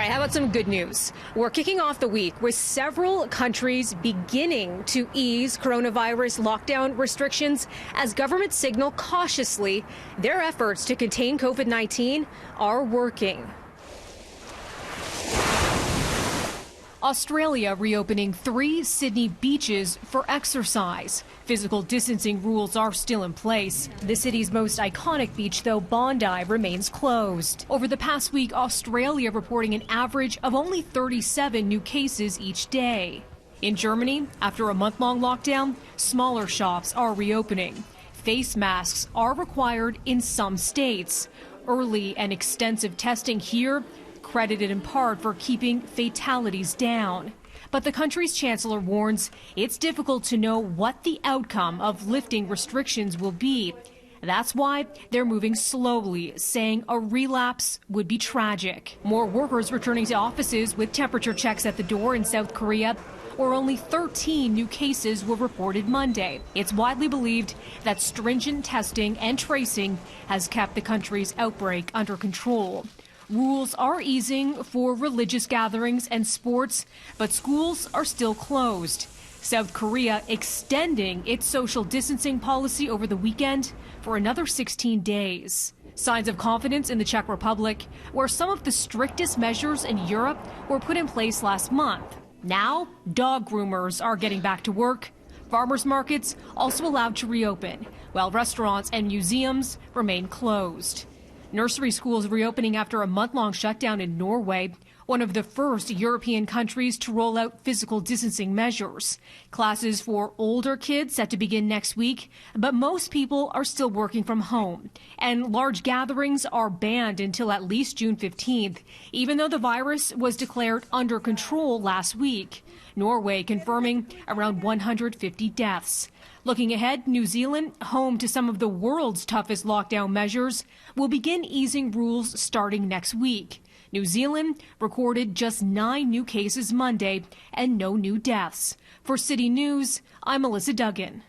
right, how about some good news? We're kicking off the week with several countries beginning to ease coronavirus lockdown restrictions as governments signal cautiously their efforts to contain COVID-19 are working. Australia reopening 3 Sydney beaches for exercise. Physical distancing rules are still in place. The city's most iconic beach, though, Bondi, remains closed. Over the past week, Australia reporting an average of only 37 new cases each day. In Germany, after a month-long lockdown, smaller shops are reopening. Face masks are required in some states. Early and extensive testing here credited in part for keeping fatalities down. But the country's chancellor warns it's difficult to know what the outcome of lifting restrictions will be. That's why they're moving slowly, saying a relapse would be tragic. More workers returning to offices with temperature checks at the door in South Korea, where only 13 new cases were reported Monday. It's widely believed that stringent testing and tracing has kept the country's outbreak under control. Rules are easing for religious gatherings and sports, but schools are still closed. South Korea extending its social distancing policy over the weekend for another 16 days. Signs of confidence in the Czech Republic, where some of the strictest measures in Europe were put in place last month. Now, dog groomers are getting back to work. Farmers markets also allowed to reopen, while restaurants and museums remain closed. Nursery schools reopening after a month-long shutdown in Norway, one of the first European countries to roll out physical distancing measures. Classes for older kids set to begin next week, but most people are still working from home. And large gatherings are banned until at least June 15th, even though the virus was declared under control last week. Norway confirming around 150 deaths. Looking ahead, New Zealand, home to some of the world's toughest lockdown measures, will begin easing rules starting next week. New Zealand recorded just 9 new cases Monday and no new deaths. For City News, I'm Melissa Duggan.